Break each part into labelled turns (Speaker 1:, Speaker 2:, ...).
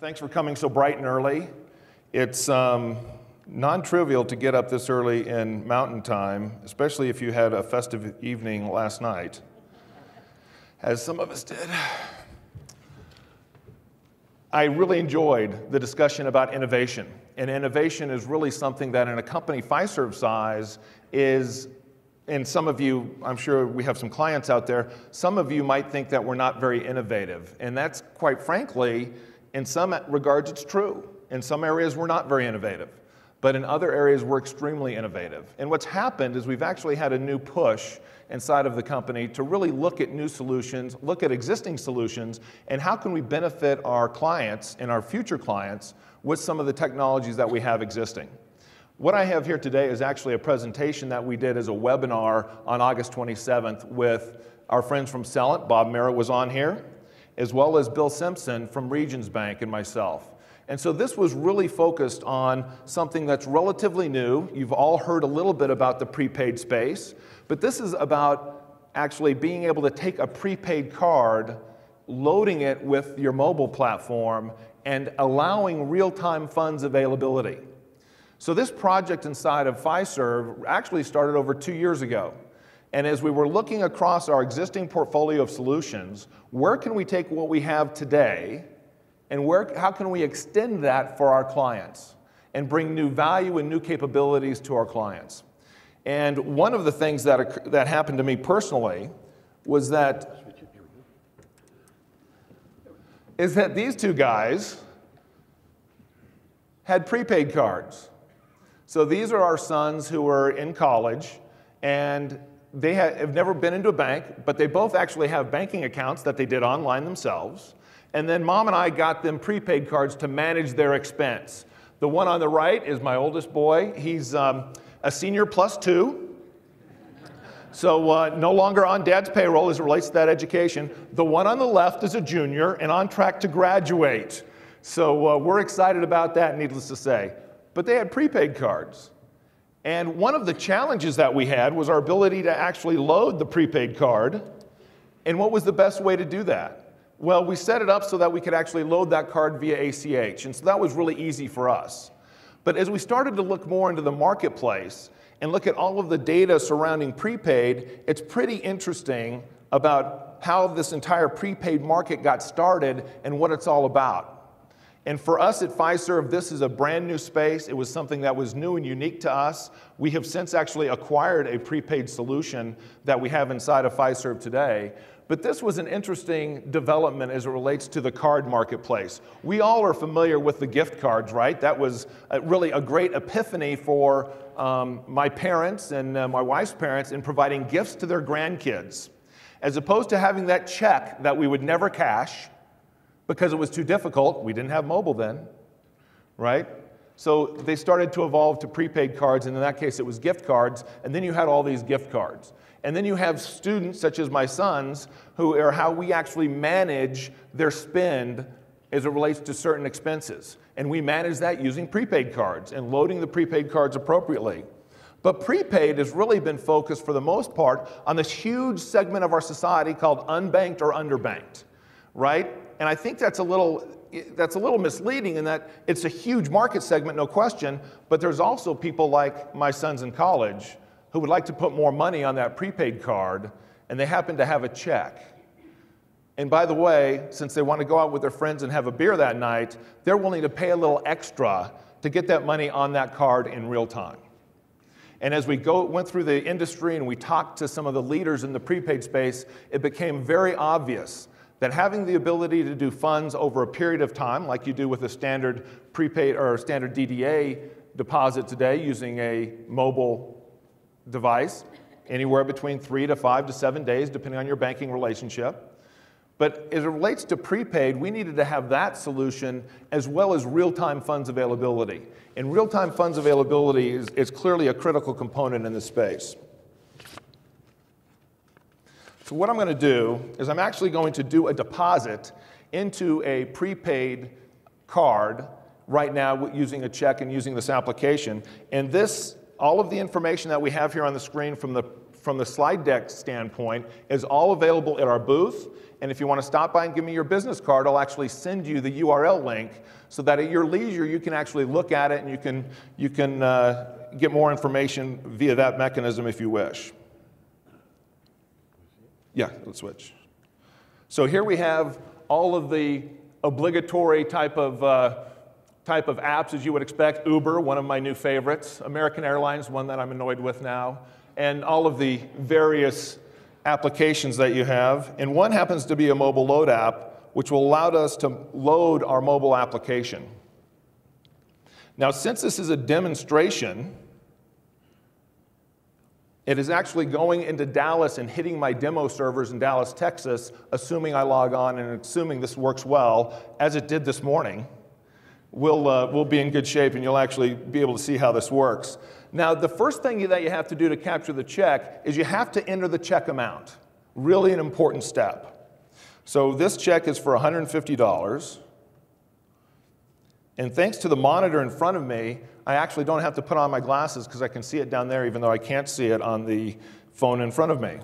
Speaker 1: Thanks for coming so bright and early. It's non-trivial to get up this early in Mountain Time, especially if you had a festive evening last night, as some of us did. I really enjoyed the discussion about innovation. And innovation is really something that in a company Fiserv size is, and some of you, I'm sure we have some clients out there, some of you might think that we're not very innovative. And that's, quite frankly, in some regards it's true. In some areas we're not very innovative. But in other areas we're extremely innovative. And what's happened is we've actually had a new push inside of the company to really look at new solutions, look at existing solutions, and how can we benefit our clients and our future clients with some of the technologies that we have existing. What I have here today is actually a presentation that we did as a webinar on August 27th with our friends from Celent. Bob Merritt was on here, as well as Bill Simpson from Regions Bank and myself. And so this was really focused on something that's relatively new. You've all heard a little bit about the prepaid space, but this is about actually being able to take a prepaid card, loading it with your mobile platform, and allowing real-time funds availability. So this project inside of Fiserv actually started over 2 years ago. And as we were looking across our existing portfolio of solutions, where can we take what we have today and how can we extend that for our clients and bring new value and new capabilities to our clients? And one of the things that happened to me personally was that these two guys had prepaid cards. So these are our sons who are in college, and they have never been into a bank, but they both actually have banking accounts that they did online themselves. And then Mom and I got them prepaid cards to manage their expense. The one on the right is my oldest boy. He's a senior +2. So no longer on Dad's payroll as it relates to that education. The one on the left is a junior and on track to graduate. So we're excited about that, needless to say. But they had prepaid cards. And one of the challenges that we had was our ability to actually load the prepaid card. And what was the best way to do that? Well, we set it up so that we could actually load that card via ACH. And so that was really easy for us. But as we started to look more into the marketplace and look at all of the data surrounding prepaid, it's pretty interesting about how this entire prepaid market got started and what it's all about. And for us at Fiserv, this is a brand new space. It was something that was new and unique to us. We have since actually acquired a prepaid solution that we have inside of Fiserv today. But this was an interesting development as it relates to the card marketplace. We all are familiar with the gift cards, right? That was really a great epiphany for my parents and my wife's parents in providing gifts to their grandkids. As opposed to having that check that we would never cash, because it was too difficult. We didn't have mobile then, right? So they started to evolve to prepaid cards, and in that case it was gift cards, and then you had all these gift cards. And then you have students, such as my sons, who are how we actually manage their spend as it relates to certain expenses. And we manage that using prepaid cards and loading the prepaid cards appropriately. But prepaid has really been focused, for the most part, on this huge segment of our society called unbanked or underbanked, right? And I think that's a little misleading in that it's a huge market segment, no question, but there's also people like my sons in college who would like to put more money on that prepaid card, and they happen to have a check. And by the way, since they want to go out with their friends and have a beer that night, they're willing to pay a little extra to get that money on that card in real time. And as we went through the industry and we talked to some of the leaders in the prepaid space, it became very obvious that having the ability to do funds over a period of time, like you do with a standard prepaid or standard DDA deposit today using a mobile device, anywhere between 3 to 5 to 7 days, depending on your banking relationship. But as it relates to prepaid, we needed to have that solution as well as real-time funds availability. And real-time funds availability is clearly a critical component in this space. So what I'm going to do is I'm actually going to do a deposit into a prepaid card right now using a check and using this application. And all of the information that we have here on the screen from the from the slide deck standpoint is all available at our booth. And if you want to stop by and give me your business card, I'll actually send you the URL link so that at your leisure you can actually look at it and you can get more information via that mechanism if you wish. Yeah, let's switch. So here we have all of the obligatory type of apps as you would expect. Uber, one of my new favorites. American Airlines, one that I'm annoyed with now. And all of the various applications that you have. And one happens to be a mobile load app, which will allow us to load our mobile application. Now, since this is a demonstration, it is actually going into Dallas and hitting my demo servers in Dallas, Texas, assuming I log on and assuming this works well, as it did this morning. We'll be in good shape and you'll actually be able to see how this works. Now, the first thing that you have to do to capture the check is you have to enter the check amount. Really an important step. So this check is for $150. And thanks to the monitor in front of me, I actually don't have to put on my glasses because I can see it down there even though I can't see it on the phone in front of me.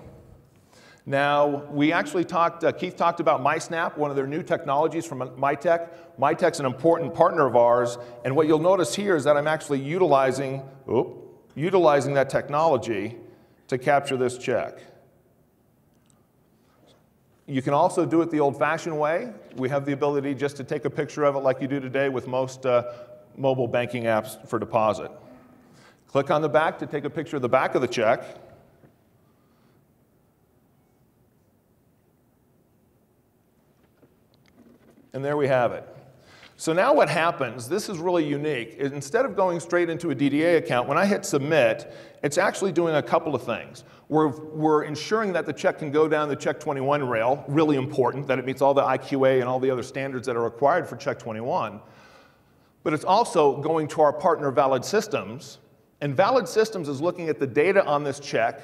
Speaker 1: Now, we actually Keith talked about MySnap, one of their new technologies from Mitek. Mitek's an important partner of ours, and what you'll notice here is that I'm actually utilizing that technology to capture this check. You can also do it the old-fashioned way. We have the ability just to take a picture of it like you do today with most mobile banking apps for deposit. Click on the back to take a picture of the back of the check. And there we have it. So now what happens, this is really unique, is instead of going straight into a DDA account, when I hit submit, it's actually doing a couple of things. We're ensuring that the check can go down the Check 21 rail, really important, that it meets all the IQA and all the other standards that are required for Check 21. But it's also going to our partner Valid Systems, and Valid Systems is looking at the data on this check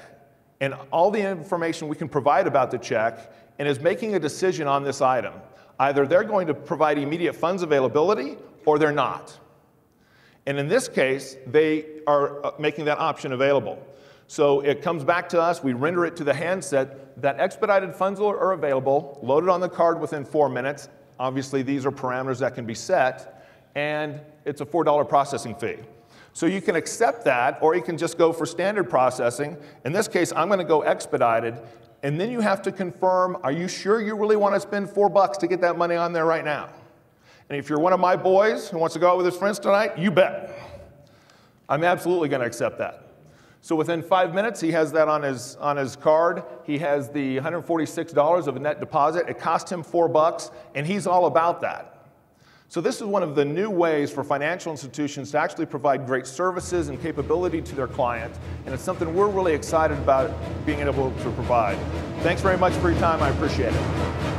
Speaker 1: and all the information we can provide about the check and is making a decision on this item. Either they're going to provide immediate funds availability or they're not. And in this case, they are making that option available. So it comes back to us, we render it to the handset that expedited funds are available, loaded on the card within 4 minutes. Obviously, these are parameters that can be set, and it's a $4 processing fee. So you can accept that, or you can just go for standard processing. In this case, I'm going to go expedited. And then you have to confirm, are you sure you really want to spend $4 to get that money on there right now? And if you're one of my boys who wants to go out with his friends tonight, you bet. I'm absolutely going to accept that. So within 5 minutes, he has that on his card. He has the $146 of a net deposit. It cost him $4, and he's all about that. So this is one of the new ways for financial institutions to actually provide great services and capability to their clients, and it's something we're really excited about being able to provide. Thanks very much for your time. I appreciate it.